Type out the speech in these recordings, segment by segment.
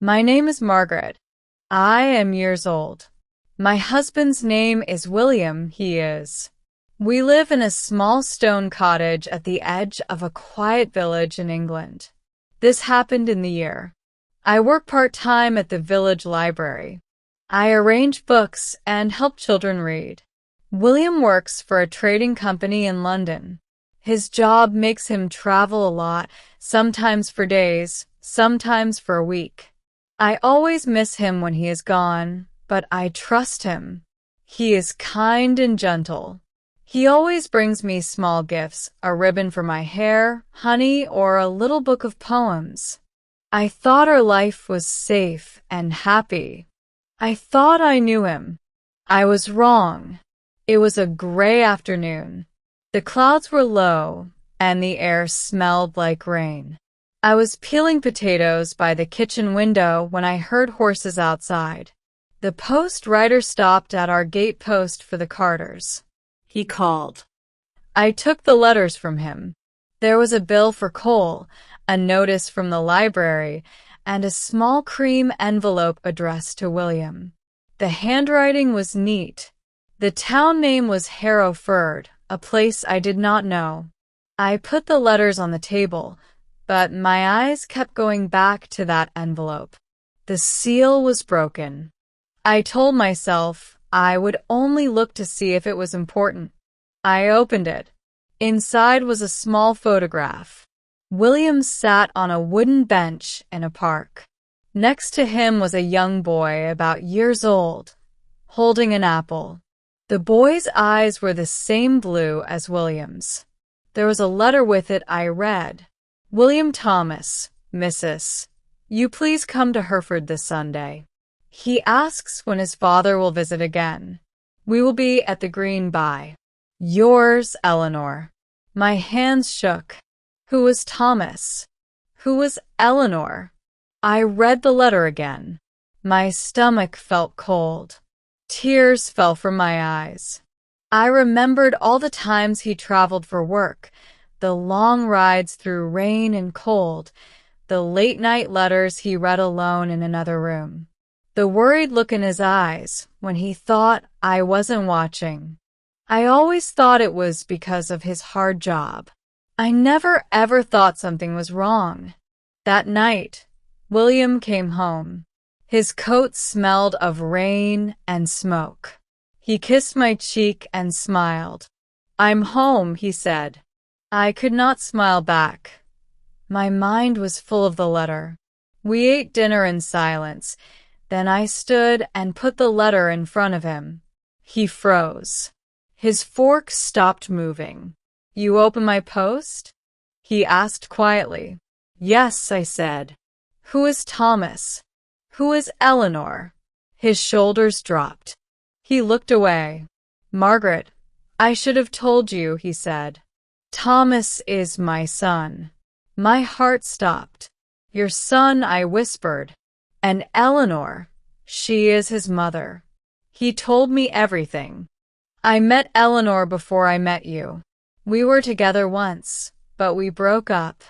My name is Margaret. I am years old. My husband's name is William, he is. We live in a small stone cottage at the edge of a quiet village in England. This happened in the year. I work part-time at the village library. I arrange books and help children read. William works for a trading company in London. His job makes him travel a lot, sometimes for days, sometimes for a week. I always miss him when he is gone, but I trust him. He is kind and gentle. He always brings me small gifts, a ribbon for my hair, honey, or a little book of poems. I thought our life was safe and happy. I thought I knew him. I was wrong. It was a gray afternoon. The clouds were low, and the air smelled like rain. I was peeling potatoes by the kitchen window when I heard horses outside. The post rider stopped at our gate post for the carters. He called. I took the letters from him. There was a bill for coal, a notice from the library, and a small cream envelope addressed to William. The handwriting was neat. The town name was Harrowford, a place I did not know. I put the letters on the table, but my eyes kept going back to that envelope. The seal was broken. I told myself I would only look to see if it was important. I opened it. Inside was a small photograph. William sat on a wooden bench in a park. Next to him was a young boy about years old, holding an apple. The boy's eyes were the same blue as William's. There was a letter with it I read. William Thomas, Mrs. You please come to Hereford this Sunday. He asks when his father will visit again. We will be at the Green by. Yours, Eleanor. My hands shook. Who was Thomas? Who was Eleanor? I read the letter again. My stomach felt cold. Tears fell from my eyes. I remembered all the times he traveled for work, the long rides through rain and cold, the late-night letters he read alone in another room, the worried look in his eyes when he thought I wasn't watching. I always thought it was because of his hard job. I never ever thought something was wrong. That night, William came home. His coat smelled of rain and smoke. He kissed my cheek and smiled. I'm home, he said. I could not smile back. My mind was full of the letter. We ate dinner in silence. Then I stood and put the letter in front of him. He froze. His fork stopped moving. You open my post? He asked quietly. Yes, I said. Who is Thomas? Who is Eleanor? His shoulders dropped. He looked away. Margaret, I should have told you, he said. Thomas is my son. My heart stopped. Your son, I whispered. And Eleanor, she is his mother. He told me everything. I met Eleanor before I met you. We were together once, but we broke up.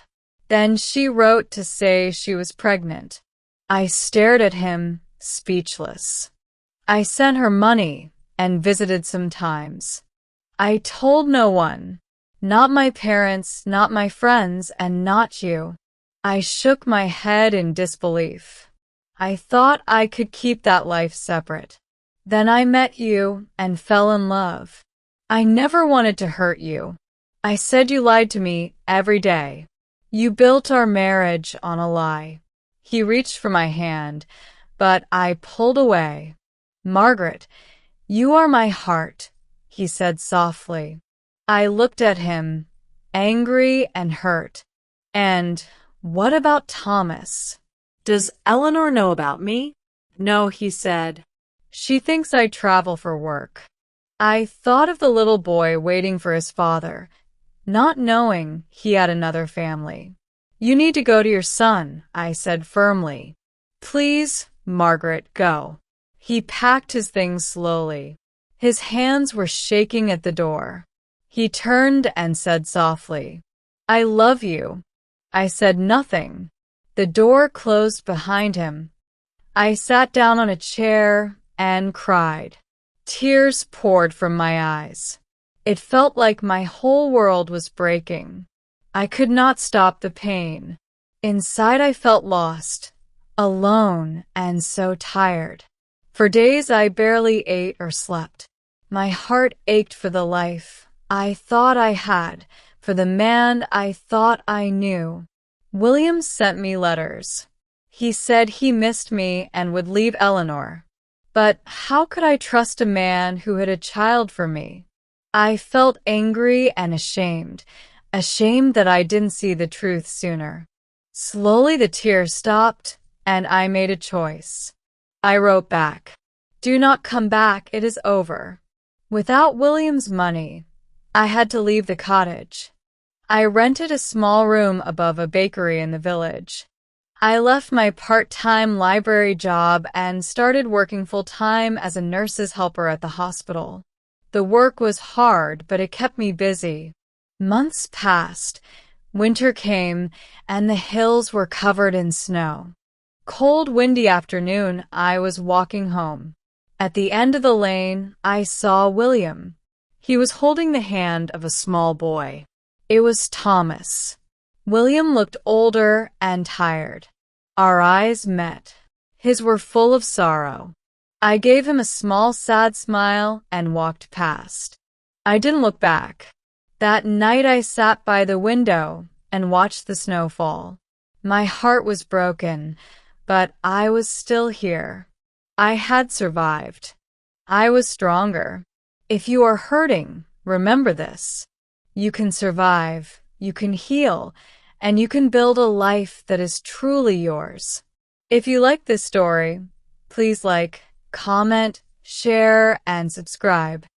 Then she wrote to say she was pregnant. I stared at him, speechless. I sent her money and visited sometimes. I told no one, not my parents, not my friends, and not you. I shook my head in disbelief. I thought I could keep that life separate. Then I met you and fell in love. I never wanted to hurt you. I said you lied to me every day. You built our marriage on a lie. He reached for my hand, but I pulled away. Margaret, you are my heart, he said softly. I looked at him, angry and hurt. And what about Thomas? Does Eleanor know about me? No, he said. She thinks I travel for work. I thought of the little boy waiting for his father, not knowing he had another family. You need to go to your son, I said firmly. Please, Margaret, go. He packed his things slowly. His hands were shaking at the door. He turned and said softly, I love you. I said nothing. The door closed behind him, I sat down on a chair and cried. Tears poured from my eyes. It felt like my whole world was breaking. I could not stop the pain. Inside I felt lost, alone, and so tired. For days I barely ate or slept. My heart ached for the life I thought I had, for the man I thought I knew. William sent me letters. He said he missed me and would leave Eleanor. But how could I trust a man who had a child for me? I felt angry and ashamed that I didn't see the truth sooner. Slowly the tears stopped, and I made a choice. I wrote back, "Do not come back, it is over." Without William's money, I had to leave the cottage. I rented a small room above a bakery in the village. I left my part-time library job and started working full-time as a nurse's helper at the hospital. The work was hard, but it kept me busy. Months passed. Winter came, and the hills were covered in snow. Cold, windy afternoon, I was walking home. At the end of the lane, I saw William. He was holding the hand of a small boy. It was Thomas. William looked older and tired. Our eyes met. His were full of sorrow. I gave him a small, sad smile and walked past. I didn't look back. That night I sat by the window and watched the snow fall. My heart was broken, but I was still here. I had survived. I was stronger. If you are hurting, remember this. You can survive, you can heal, and you can build a life that is truly yours. If you like this story, please like, comment, share, and subscribe.